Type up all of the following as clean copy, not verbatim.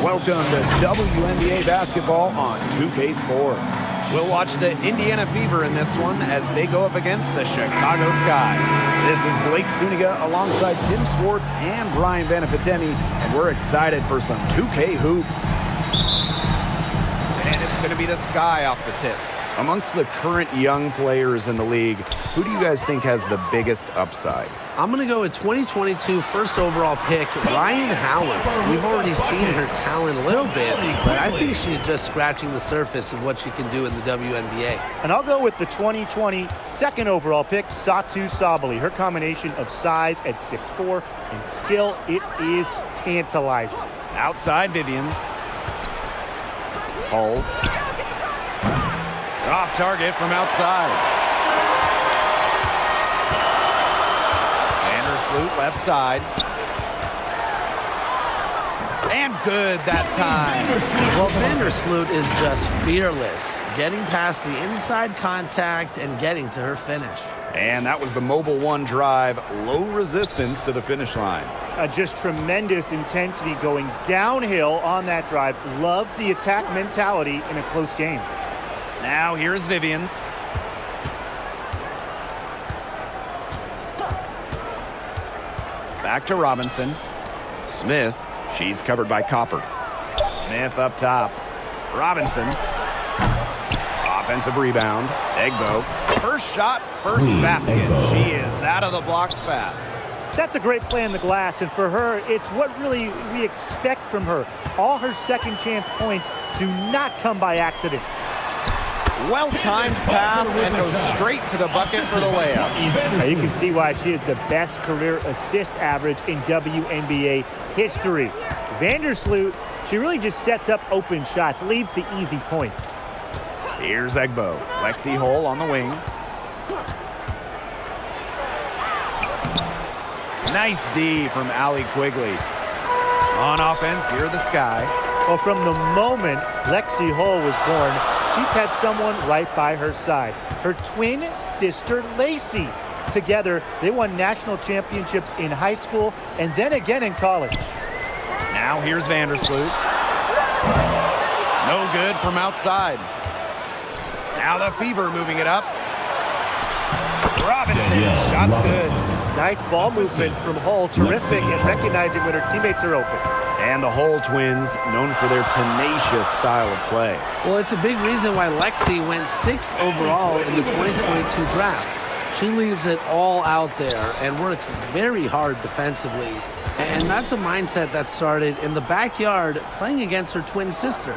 Welcome to WNBA basketball on 2K Sports. We'll watch the Indiana Fever in this one as they go up against the Chicago Sky. This is Blake Suniga alongside Tim Swartz and Brian Benefitemi, and we're excited for some 2K hoops. And it's going to be the Sky off the tip. Amongst the current young players in the league, who do you guys think has the biggest upside? I'm going to go with 2022 first overall pick, Ryan Howard. We've already seen her talent a little bit, but I think she's just scratching the surface of what she can do in the WNBA. And I'll go with the 2020 second overall pick, Satou Sabally. Her combination of size at 6'4" and skill, it is tantalizing. Outside Vivians. Hull. Off target from outside. Vandersloot left side. And good that time. Well, Vandersloot is just fearless, getting past the inside contact and getting to her finish. And that was the Mobile One drive, low resistance to the finish line. Just tremendous intensity going downhill on that drive. Love the attack mentality in a close game. Now here's Vivians. Back to Robinson. Smith. She's covered by Copper. Smith up top. Robinson. Offensive rebound. Egbo. First shot, first basket. She is out of the blocks fast. That's a great play in the glass, and for her, it's what really we expect from her. All her second chance points do not come by accident. Well-timed pass and goes straight to the bucket for the layup. Now you can see why she is the best career assist average in WNBA history. Vandersloot, she really just sets up open shots, leads to easy points. Here's Egbo. Lexi Hull on the wing. Nice D from Allie Quigley. On offense, here the Sky. Well, from the moment Lexi Hull was born, she's had someone right by her side. Her twin sister, Lacey. Together, they won national championships in high school and then again in college. Now here's Vandersloot. No good from outside. Now the Fever moving it up. Robinson, shot's good. Nice ball movement from Hull. Terrific at recognizing when her teammates are open. And the Hull twins, known for their tenacious style of play. Well, it's a big reason why Lexi went 6th overall in the 2022 draft. She leaves it all out there and works very hard defensively. And that's a mindset that started in the backyard playing against her twin sister.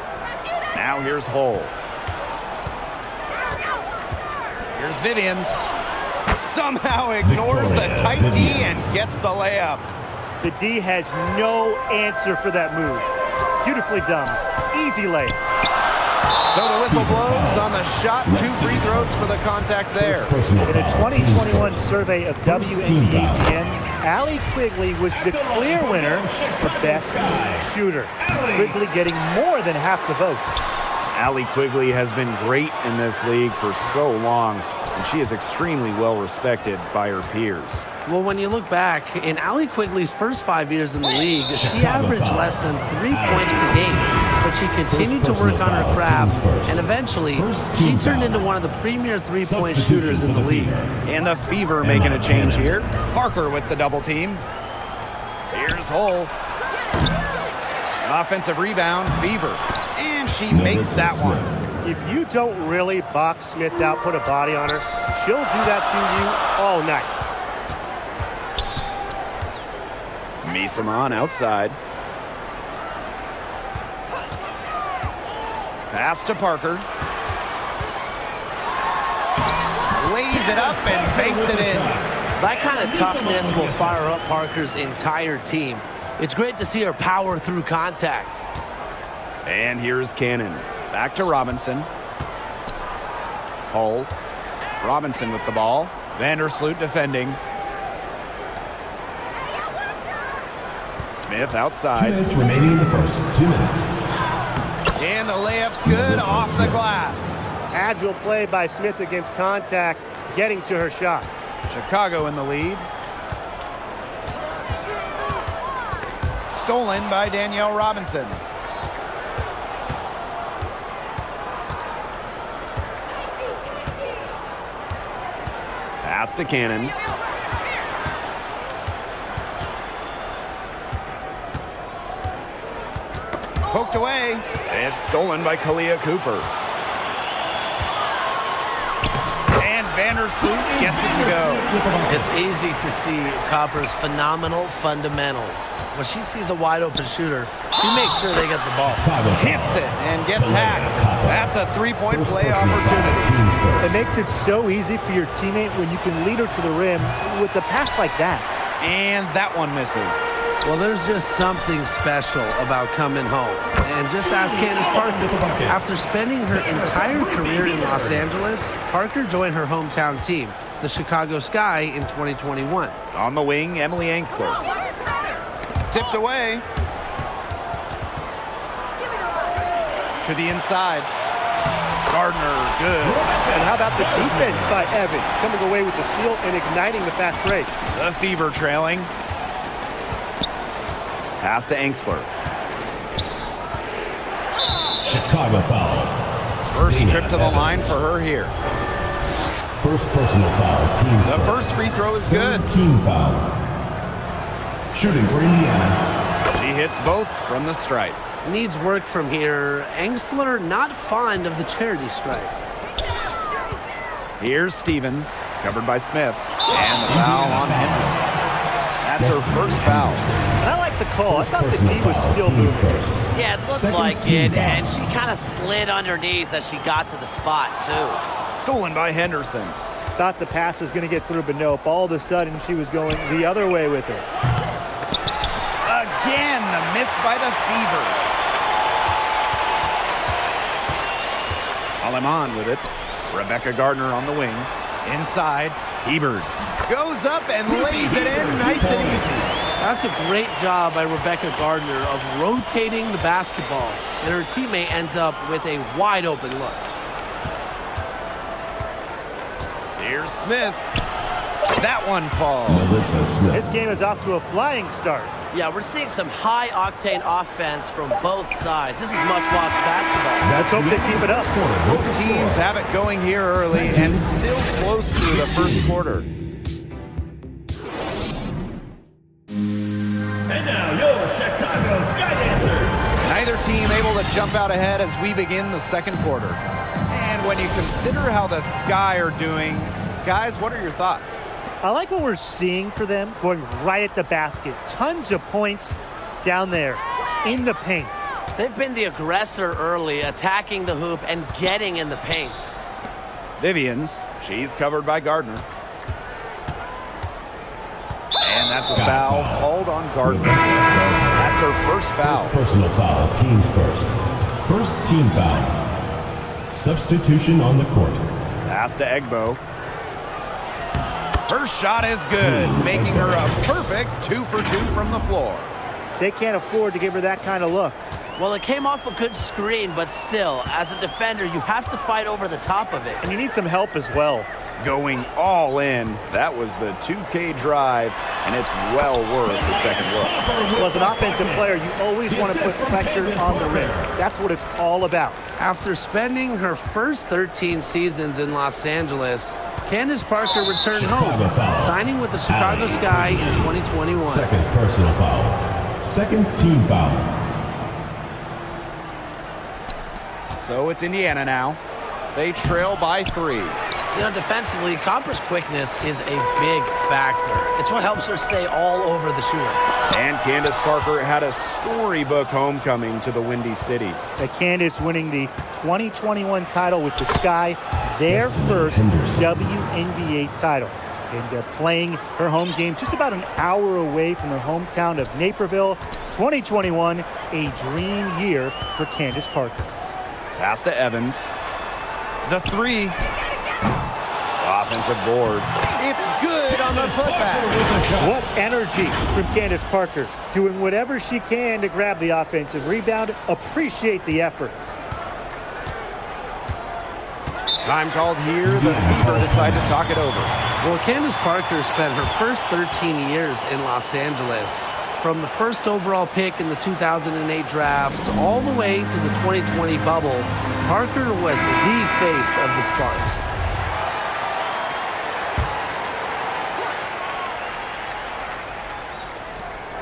Now here's Hull. Here's Vivians. Somehow ignores the tight D and gets the layup. The D has no answer for that move. Beautifully done. Easy layup. So the whistle blows on the shot. 2 free throws for the contact there. In a 2021 survey of WNBA GMs, Allie Quigley was the clear winner for best shooter. Quigley getting more than half the votes. Allie Quigley has been great in this league for so long, and she is extremely well respected by her peers. Well, when you look back, in Allie Quigley's first 5 years in the league, she averaged less than 3 points per game, but she continued to work on her craft, and eventually, she turned into one of the premier three-point shooters in the league. And the Fever making a change here. Parker with the double team. Here's Hull. Offensive rebound, Fever. And she makes that one. If you don't really box Smith out, put a body on her, she'll do that to you all night. Misamon outside. Pass to Parker. Lays it up and bakes it in. That kind of toughness will fire up Parker's entire team. It's great to see her power through contact. And here's Cannon. Back to Robinson. Hull. Robinson with the ball. Vandersloot defending. Smith outside. 2 minutes remaining in the first. 2 minutes. And the layup's good off the glass. Agile play by Smith against contact, getting to her shots. Chicago in the lead. Stolen by Danielle Robinson. Pass to Cannon. Poked away. It's stolen by Kalia Cooper. And Vandersloot gets it to go. It's easy to see Copper's phenomenal fundamentals. When she sees a wide open shooter, she makes sure they get the ball. Hits it and gets hacked. That's a three-point play opportunity. It makes it so easy for your teammate when you can lead her to the rim with a pass like that. And that one misses. Well, there's just something special about coming home. And just ask Candace Parker. After spending her entire career in Los Angeles, Parker joined her hometown team, the Chicago Sky, in 2021. On the wing, Emily Angsler. Tipped away. To the inside. Gardner, good. And how about the defense by Evans, coming away with the steal and igniting the fast break. The Fever trailing. Pass to Angsler. Chicago foul. First trip to the line for her here. First personal foul. Team's The first free throw is good. Team foul. Shooting for Indiana. She hits both from the stripe. Needs work from here. Angsler not fond of the charity stripe. Here's Stevens, covered by Smith. And the foul on Henderson. That's her first foul. And I like the call. I thought the D was still moving. Yeah, it looked Second like team it, foul. and she kind of slid underneath as she got to the spot, too. Stolen by Henderson. Thought the pass was going to get through, but nope. All of a sudden, she was going the other way with it. Again, the miss by the Fever. Aleman with it. Rebecca Gardner on the wing. Inside, Hebert goes up and lays it in nice and easy. That's a great job by Rebecca Gardner of rotating the basketball, and her teammate ends up with a wide open look. Here's Smith. That one falls. Melissa Smith. This game is off to a flying start. Yeah, we're seeing some high-octane offense from both sides. This is much-watched basketball. Let's hope they keep it up. Both teams have it going here early and still close through the first quarter. And now your Chicago Sky Dancers. Neither team able to jump out ahead as we begin the second quarter. And when you consider how the Sky are doing, guys, what are your thoughts? I like what we're seeing for them, going right at the basket. Tons of points down there in the paint. They've been the aggressor early, attacking the hoop and getting in the paint. Vivians, she's covered by Gardner. And that's a foul called on Gardner. That's her first foul. First personal foul. Teams first. First team foul. Substitution on the court. Pass to Egbo. Her shot is good, making her a perfect 2 for 2 from the floor. They can't afford to give her that kind of look. Well, it came off a good screen, but still, as a defender, you have to fight over the top of it. And you need some help as well. Going all in. That was the 2K drive, and it's well worth the second look. Well, as an offensive player, you always want to put pressure on the rim. That's what it's all about. After spending her first 13 seasons in Los Angeles, Candace Parker returned home, signing with the Chicago Sky in 2021. Second personal foul. Second team foul. So it's Indiana now. They trail by 3. You know, defensively, Copper's quickness is a big factor. It's what helps her stay all over the shooter. And Candace Parker had a storybook homecoming to the Windy City. Candace winning the 2021 title with the Sky, their first WNBA title. And playing her home game just about an hour away from her hometown of Naperville. 2021, a dream year for Candace Parker. Pass to Evans. The 3. Offensive board. It's good on the putback. What energy from Candace Parker. Doing whatever she can to grab the offensive rebound. Appreciate the effort. Time called here. The Fever decide to talk it over. Well, Candace Parker spent her first 13 years in Los Angeles. From the first overall pick in the 2008 draft all the way to the 2020 bubble, Parker was the face of the Sparks.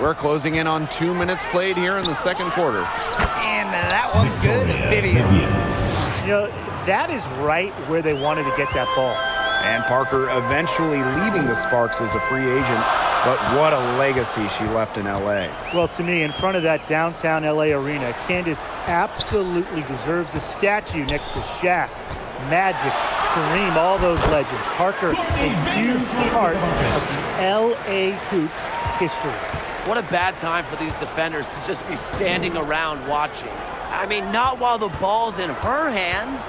We're closing in on 2 minutes played here in the second quarter. And that one's good. Vivians. You know, that is right where they wanted to get that ball. And Parker eventually leaving the Sparks as a free agent. But what a legacy she left in L.A. Well, to me, in front of that downtown L.A. arena, Candace absolutely deserves a statue next to Shaq, Magic, Kareem, all those legends. Parker, a huge part of the L.A. Hoops history. What a bad time for these defenders to just be standing around watching. I mean, not while the ball's in her hands.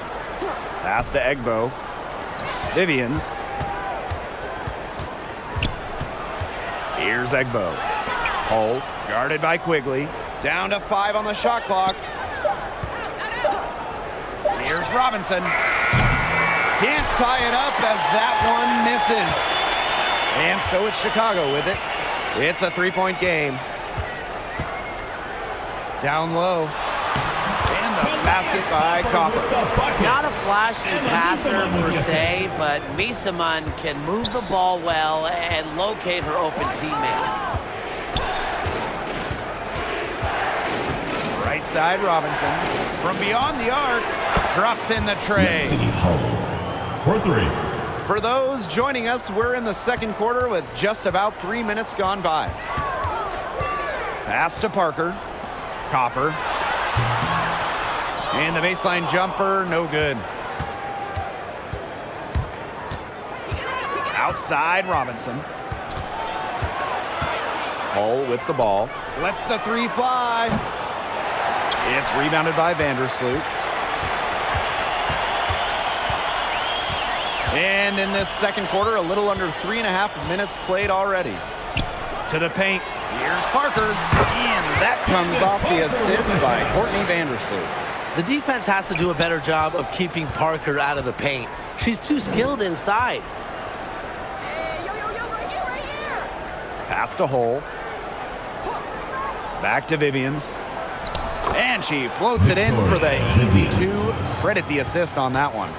Pass to Egbo. Vivians. Here's Egbo. Hull, guarded by Quigley. Down to 5 on the shot clock. Here's Robinson. Can't tie it up as that one misses. And so it's Chicago with it. It's a 3-point game. Down low. And the basket by Copper. Not a flashy passer per se, but Misaman can move the ball well and locate her open teammates. Right side, Robinson. From beyond the arc, drops in the tray. For 3. For those joining us, we're in the second quarter with just about 3 minutes gone by. Pass to Parker. Copper. And the baseline jumper, no good. Outside, Robinson. Hull with the ball. Lets the 3 fly. It's rebounded by Vandersloot. And in this second quarter, a little under 3.5 minutes played already. To the paint. Here's Parker. And that comes off the assist by Courtney Vandersloot. The defense has to do a better job of keeping Parker out of the paint. She's too skilled inside. Pass to Hull. Back to Vivians. And she floats it in for the easy 2. Credit the assist on that one.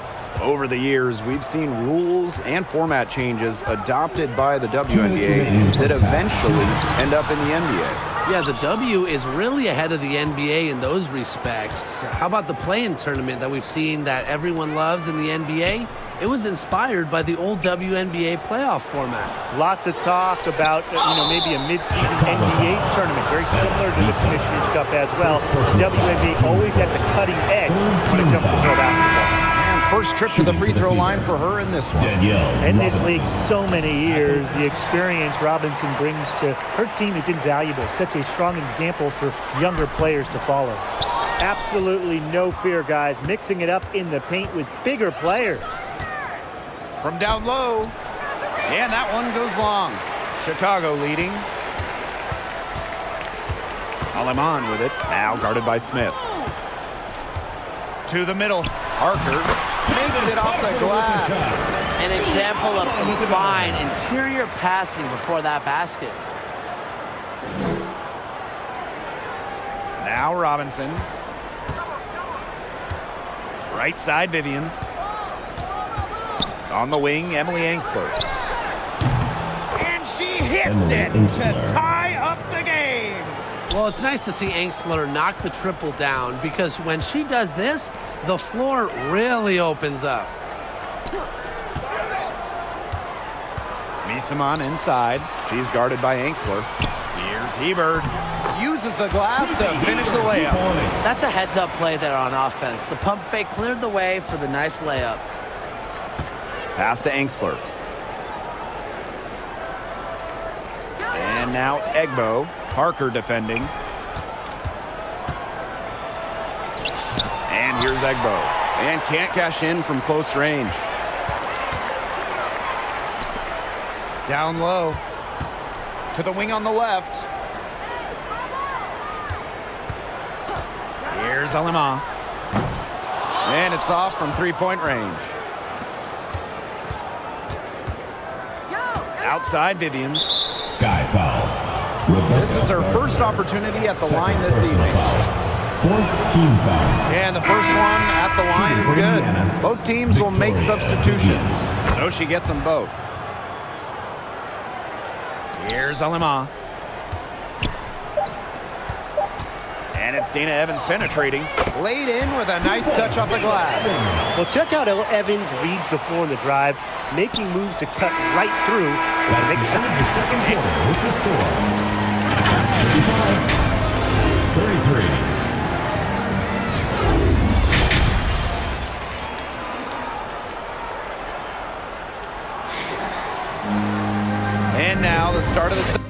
Over the years, we've seen rules and format changes adopted by the WNBA that eventually end up in the NBA. Yeah, the W is really ahead of the NBA in those respects. How about the play-in tournament that we've seen that everyone loves in the NBA? It was inspired by the old WNBA playoff format. Lots of talk about, maybe a mid-season NBA tournament, very similar to the Commissioner's Cup as well. The WNBA always at the cutting edge when it comes to pro basketball. First trip to the free throw line for her in this one. In this league, so many years, the experience Robinson brings to her team is invaluable. Sets a strong example for younger players to follow. Absolutely no fear, guys. Mixing it up in the paint with bigger players. From down low. And that one goes long. Chicago leading. Aleman with it. Now guarded by Smith. To the middle. Parker takes it off the glass. An example of some fine interior passing before that basket. Now Robinson. Right side, Vivians. On the wing, Emily Angsler. And she hits it to tie up the game. Well, it's nice to see Angsler knock the triple down because when she does this, the floor really opens up. Misaman inside. She's guarded by Angsler. Here's Hebert. Uses the glass to finish the layup. That's a heads-up play there on offense. The pump fake cleared the way for the nice layup. Pass to Angsler. And now Egbo. Parker defending. And here's Egbo. And can't cash in from close range. Down low. To the wing on the left. Here's Alema. And it's off from three-point range. Outside Vivians. Sky foul. This is her first opportunity at the line this evening. Fourth team foul. And the first one at the line is good. Both teams will make substitutions, so she gets them both. Here's Alema. And it's Dana Evans penetrating. Laid in with a nice touch off the glass. Well, check out how Evans reads the floor in the drive, making moves to cut right through and to make a shot. The second quarter with the score. 35-33. And now the start of the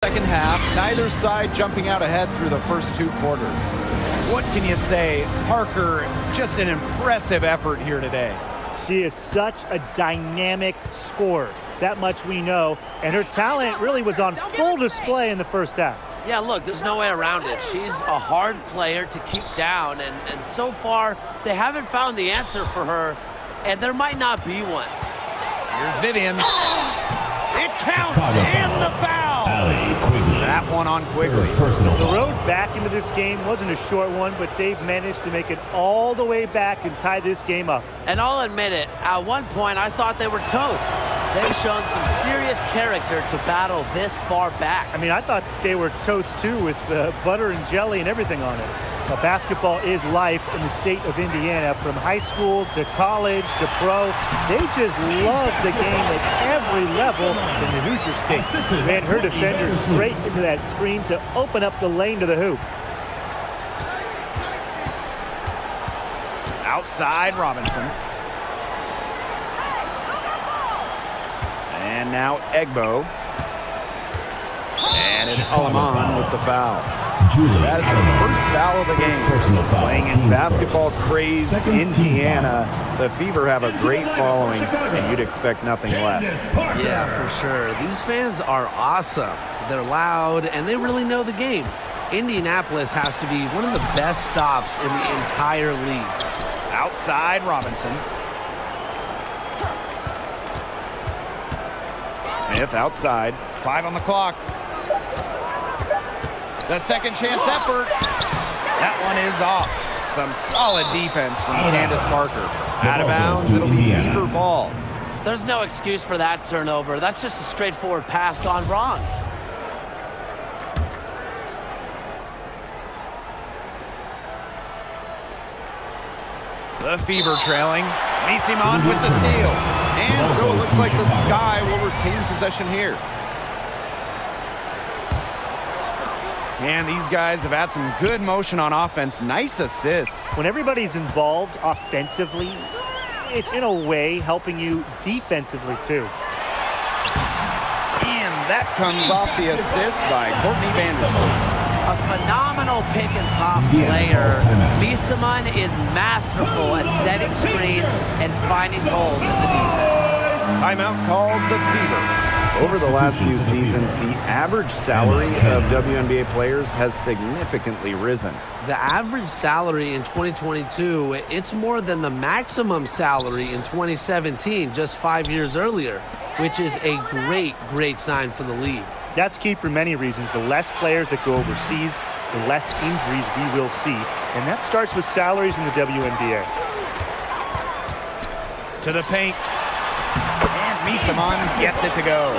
second half, neither side jumping out ahead through the first 2 quarters. What can you say? Parker, just an impressive effort here today. She is such a dynamic scorer. That much we know. And her talent really was on full display in the first half. Yeah, look, there's no way around it. She's a hard player to keep down, and so far, they haven't found the answer for her, and there might not be one. Here's Vivian. It counts, and the foul. That one on Quigley. The road back into this game wasn't a short one, but they've managed to make it all the way back and tie this game up. And I'll admit it, at one point I thought they were toast. They've shown some serious character to battle this far back. I mean, I thought they were toast too, with butter and jelly and everything on it. Now, basketball is life in the state of Indiana, from high school to college to pro. They just love the game at every level in the Hoosier State. Ran her defender straight into that screen to open up the lane to the hoop. Outside Robinson. And now Egbo. And it's Alaman with the foul. That is the first foul of the game. Playing in basketball-crazed Indiana, the Fever have a great following, and you'd expect nothing less. Yeah, for sure. These fans are awesome. They're loud, and they really know the game. Indianapolis has to be one of the best stops in the entire league. Outside Robinson. Smith outside. 5 on the clock. The second chance effort. That one is off. Some solid defense from Candace Parker. Out of bounds, it'll be Fever ball. There's no excuse for that turnover. That's just a straightforward pass gone wrong. The Fever trailing. Misiman with the steal. And so it looks like the Sky will retain possession here. And these guys have had some good motion on offense. Nice assists. When everybody's involved offensively, it's in a way helping you defensively too. And that comes off the assist by Courtney Vanderstool. A phenomenal pick and pop player. Misiman is masterful at setting screens and finding holes in the defense. Timeout called the Fever. Over the last few seasons, the average salary of WNBA players has significantly risen. The average salary in 2022, it's more than the maximum salary in 2017, just 5 years earlier, which is a great sign for the league. That's key for many reasons. The less players that go overseas, the less injuries we will see. And that starts with salaries in the WNBA. To the paint. And Misiman gets it to go.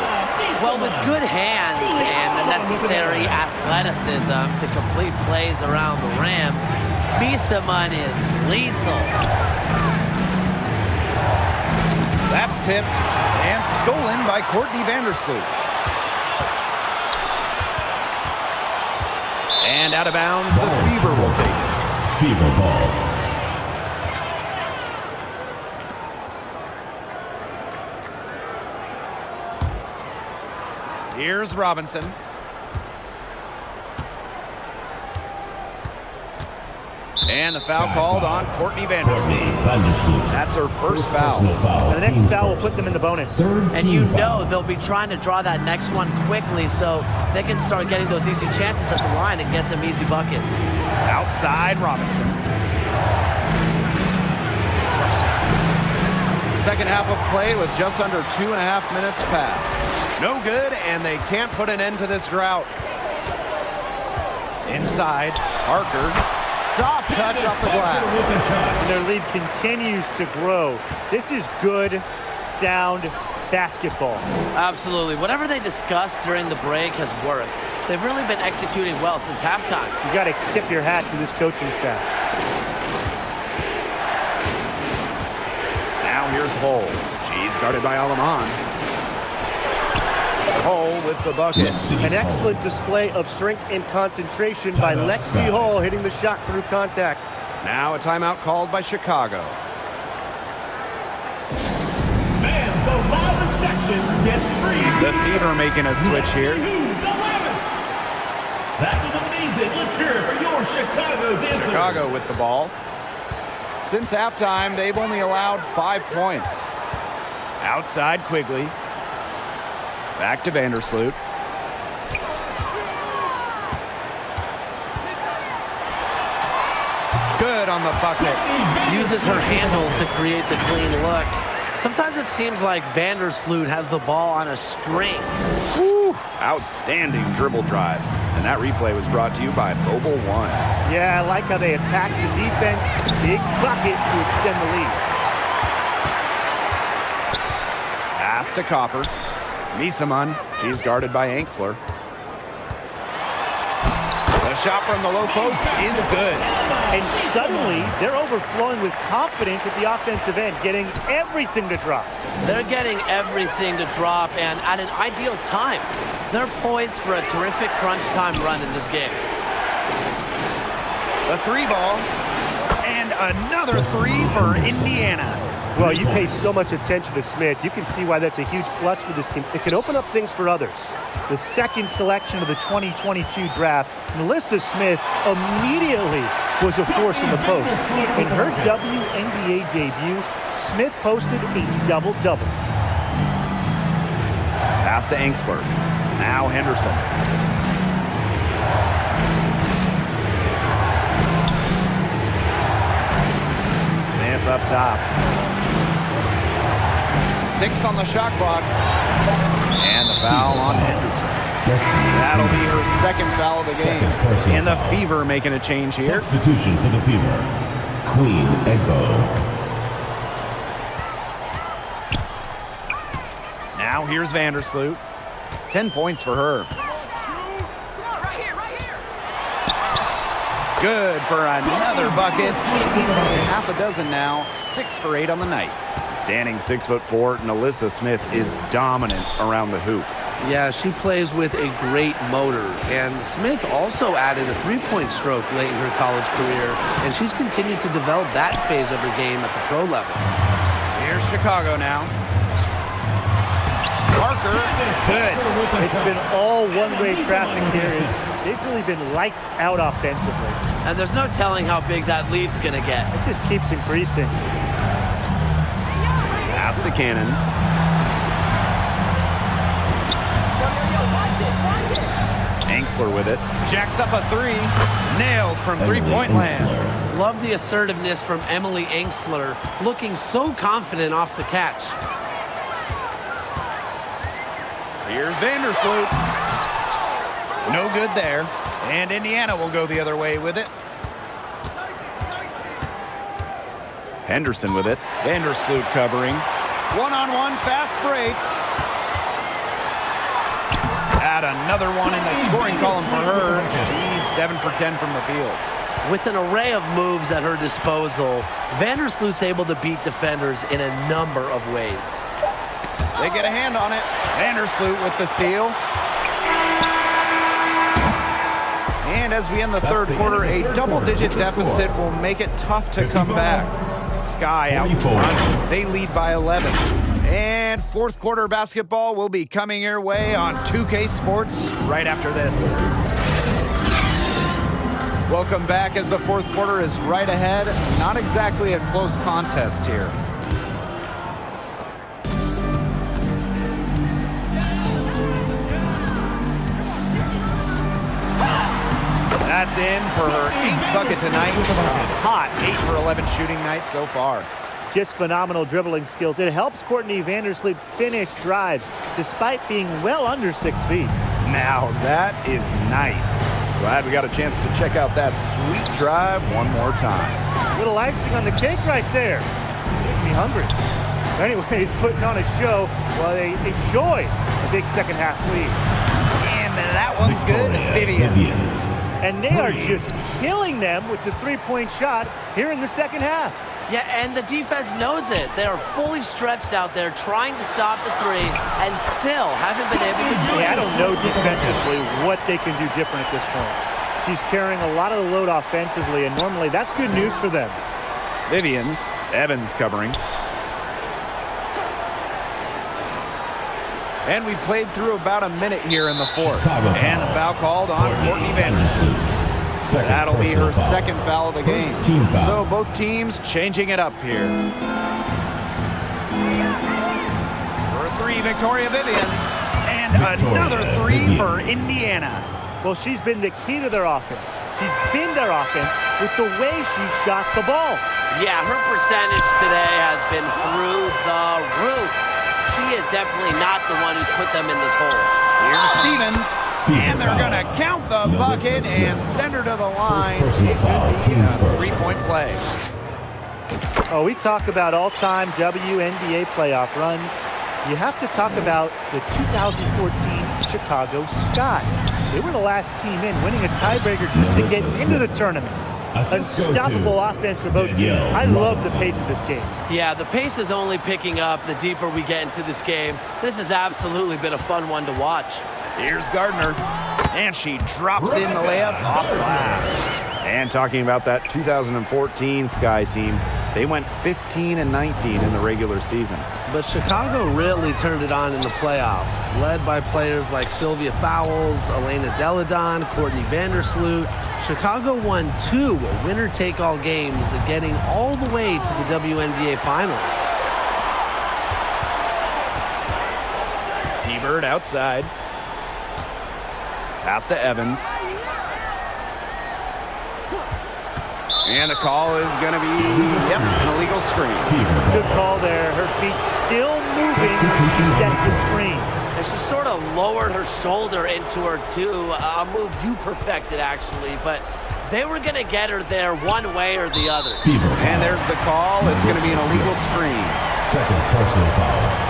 Well, with good hands and the necessary athleticism to complete plays around the rim, Misiman is lethal. That's tipped and stolen by Courtney Vandersloot. And out of bounds, the Fever will take it. Fever ball. Here's Robinson. And the foul called on Courtney Vandersloot. That's her first foul. And the next foul will put them in the bonus. And you know they'll be trying to draw that next one quickly so they can start getting those easy chances at the line and get some easy buckets. Outside Robinson. Second half of play with just under 2.5 minutes passed. No good, and they can't put an end to this drought. Inside, Parker. Soft touch off the glass. And their lead continues to grow. This is good, sound basketball. Absolutely. Whatever they discussed during the break has worked. They've really been executing well since halftime. You got to tip your hat to this coaching staff. Now here's Hull. She's guarded by Alaman. Hull with the bucket. An excellent display of strength and concentration by Lexi Hull, hitting the shot through contact. Now a timeout called by Chicago. Fans, the loudest section gets free. The Fever making a switch here. Who's the loudest? That was amazing. Let's hear it for your Chicago dancers. Chicago with the ball. Since halftime, they've only allowed 5 points. Outside Quigley. Back to Vandersloot. Good on the bucket. Uses her handle to create the clean look. Sometimes it seems like Vandersloot has the ball on a string. Woo. Outstanding dribble drive. And that replay was brought to you by Mobile One. Yeah, I like how they attack the defense. Big bucket to extend the lead. Pass to Copper. Misaman, she's guarded by Angsler. The shot from the low post is good. And suddenly, they're overflowing with confidence at the offensive end, getting everything to drop. They're getting everything to drop, and at an ideal time. They're poised for a terrific crunch time run in this game. The three ball. And another three for Indiana. Well, you pay so much attention to Smith. You can see why that's a huge plus for this team. It can open up things for others. The second selection of the 2022 draft, Melissa Smith immediately was a force in the post. In her WNBA debut, Smith posted a double-double. Pass to Angsler. Now Henderson. Smith up top. 6 on the shot clock. And the foul on Henderson. That'll be her second foul of the game. And the Fever making a change here. Substitution for the Fever. Queen Egbo. Now here's Vandersloot. 10 points for her. Good for another bucket. Half a dozen now. 6 for 8 on the night. Standing 6'4", Melissa Smith is dominant around the hoop. Yeah, she plays with a great motor. And Smith also added a three-point stroke late in her college career, and she's continued to develop that phase of her game at the pro level. Here's Chicago now. Parker is good. It's been all one-way traffic here. They've really been lights out offensively. And there's no telling how big that lead's going to get. It just keeps increasing. Pass to Cannon. Angsler with it. Jacks up a three. Nailed from three-point land. Love the assertiveness from Emily Angsler, looking so confident off the catch. Here's Vandersloot. No good there. And Indiana will go the other way with it. Henderson with it. Vandersloot covering. One-on-one fast break. Add another one in the scoring column for her. She's 7 for 10 from the field. With an array of moves at her disposal, Vandersloot's able to beat defenders in a number of ways. They get a hand on it. Vandersloot with the steal. And as we end the third quarter, a double-digit deficit will make it tough to come back. Sky out front. They lead by 11. And fourth quarter basketball will be coming your way on 2K Sports right after this. Welcome back as the fourth quarter is right ahead. Not exactly a close contest here. That's in for her 8th bucket tonight. Hot 8 for 11 shooting night so far. Just phenomenal dribbling skills. It helps Courtney Vandersloot finish drives despite being well under 6 feet. Now that is nice. Glad we got a chance to check out that sweet drive one more time. Little icing on the cake right there. Making me hungry. Anyways, putting on a show while they enjoy a big second half lead. And that one's good. Vivians. And they are just killing them with the three-point shot here in the second half. Yeah, and the defense knows it. They are fully stretched out there trying to stop the three and still haven't been able to do it. I don't know defensively what they can do different at this point. She's carrying a lot of the load offensively, and normally that's good news for them. Vivians, Evans covering. And we played through about a minute here in the fourth. And the foul called on Courtney Vandersloot. That'll be her second foul of the game. So both teams changing it up here. For a three, Victoria Vivians. And another three for Indiana. Well, she's been the key to their offense. She's been their offense with the way she shot the ball. Yeah, her percentage today has been through the roof. She is definitely not the one who's put them in this hole. Here's Stevens. And they're going to count the bucket and send her to the line. It could be a three-point play. Oh, we talk about all-time WNBA playoff runs. You have to talk about the 2014 Chicago Sky. They were the last team in, winning a tiebreaker just to get into the tournament. Unstoppable offense for both teams. I love the pace of this game. Yeah, the pace is only picking up the deeper we get into this game. This has absolutely been a fun one to watch. Here's Gardner, and she drops in the layup off the glass. And talking about that 2014 Sky team, they went 15-19 in the regular season. But Chicago really turned it on in the playoffs, led by players like Sylvia Fowles, Elena Deladon, Courtney Vandersloot. Chicago won 2 winner-take-all games, getting all the way to the WNBA Finals. Hebert outside. Pass to Evans. And the call is going to be, an illegal screen. Good call there. Her feet still moving when she set the screen. And she sort of lowered her shoulder into her, too. A move you perfected, actually. But they were going to get her there one way or the other. And there's the call. It's going to be an illegal screen. Second personal foul.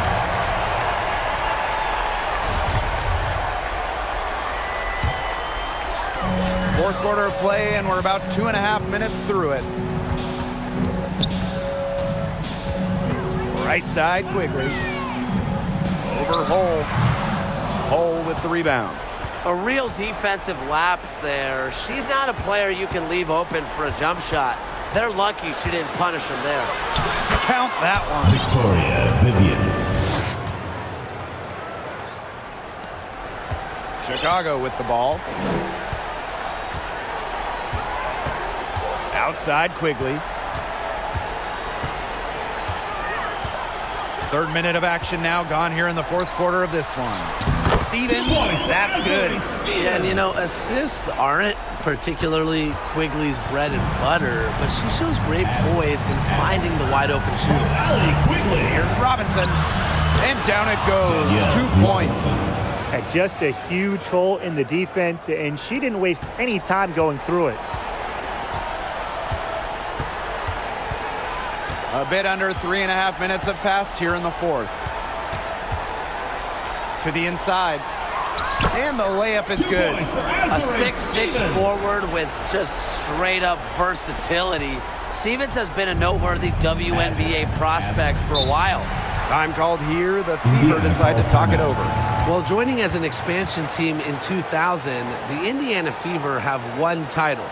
Fourth quarter of play, and we're about 2.5 minutes through it. Right side, Quigley. Over Hole. Hole with the rebound. A real defensive lapse there. She's not a player you can leave open for a jump shot. They're lucky she didn't punish him there. Count that one. Victoria Vivians. Chicago with the ball. Outside Quigley. Third minute of action now gone here in the fourth quarter of this one. Stevens, that's good. Yeah, and you know, assists aren't particularly Quigley's bread and butter, but she shows great poise in finding the wide open shooter. Here's Robinson, and down it goes. 2 points. Had just a huge hole in the defense, and she didn't waste any time going through it. A bit under 3.5 minutes have passed here in the fourth. To the inside. And the layup is good. A 6'6" forward with just straight-up versatility. Stevens has been a noteworthy WNBA prospect for a while. Time called here. The Fever decide to talk it over. Well, joining as an expansion team in 2000, the Indiana Fever have one title.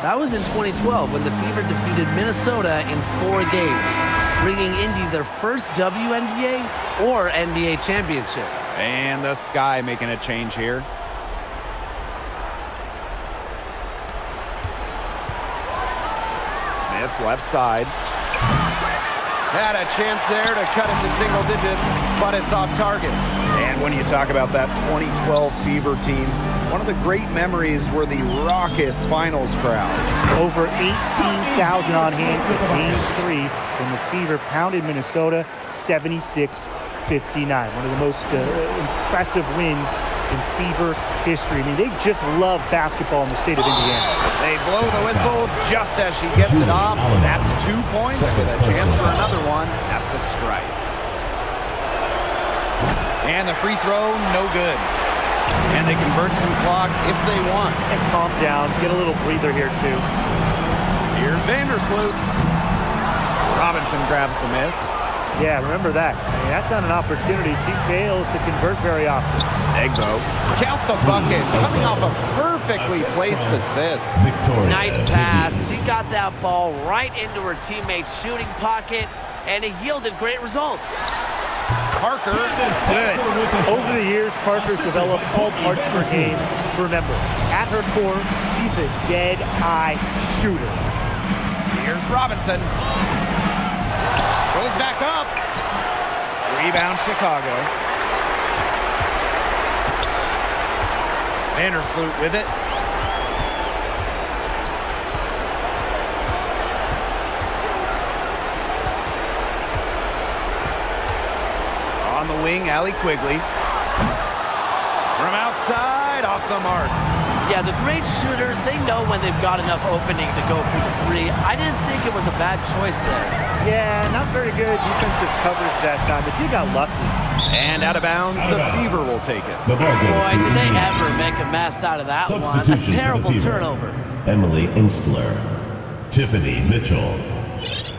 That was in 2012 when the Fever defeated Minnesota in 4 games. bringing Indy their first WNBA or NBA championship. And the Sky making a change here. Smith, left side. Had a chance there to cut it to single digits, but it's off target. And when you talk about that 2012 Fever team, one of the great memories were the raucous finals crowds. Over 18,000 on hand for Game 3 when the Fever pounded Minnesota 76-59. One of the most impressive wins in Fever history. I mean, they just love basketball in the state of Indiana. They blow the whistle just as she gets it off. That's 2 points with a chance for another one at the stripe. And the free throw, no good. And they convert some clock if they want. And calm down. Get a little breather here, too. Here's Vandersloot. Robinson grabs the miss. Yeah, remember that. I mean, that's not an opportunity. She fails to convert very often. Egbo. Count the bucket. Coming off a perfectly placed assist. Victoria. Nice pass. She got that ball right into her teammate's shooting pocket, and it yielded great results. Parker is good. Over the years, Parker's developed all parts of her game. Remember, at her core, she's a dead-eye shooter. Here's Robinson. Goes back up. Rebound, Chicago. Vandersloot with it. On the wing, Allie Quigley. From outside, off the mark. Yeah, the great shooters, they know when they've got enough opening to go for the three. I didn't think it was a bad choice there. Yeah, not very good defensive coverage that time, but he got lucky. And out of bounds, the Fever will take it. The ball goes Boy, to did they the ever make a mess out of that one. A Substitution for the terrible Fever. turnover. Emily Instler, Tiffany Mitchell,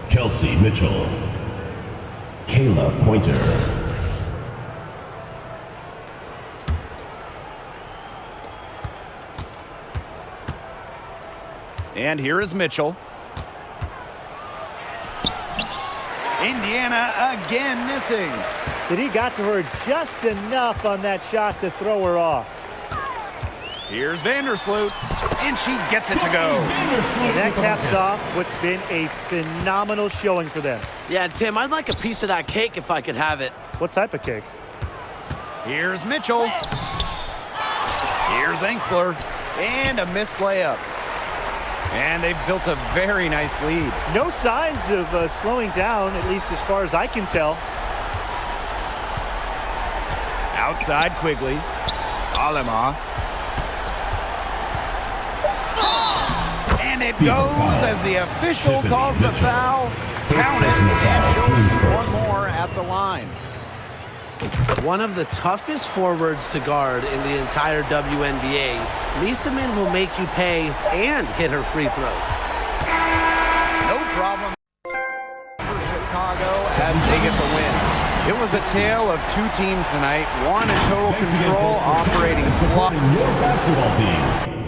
Kelsey Mitchell, Kayla Pointer. And here is Mitchell. Indiana again missing. But he got to her just enough on that shot to throw her off. Here's Vandersloot, and she gets it to go. And that caps off what's been a phenomenal showing for them. Yeah, Tim, I'd like a piece of that cake if I could have it. What type of cake? Here's Mitchell. Here's Engsler, and a missed layup. And they've built a very nice lead. No signs of slowing down, at least as far as I can tell. Outside Quigley. Alema. And it goes as the official calls the foul. Count it, and goes one more at the line. One of the toughest forwards to guard in the entire WNBA, Lisa Min will make you pay and hit her free throws. No problem for Chicago as they get the win. It was a tale of two teams tonight, one in total control, operating Supporting your basketball team.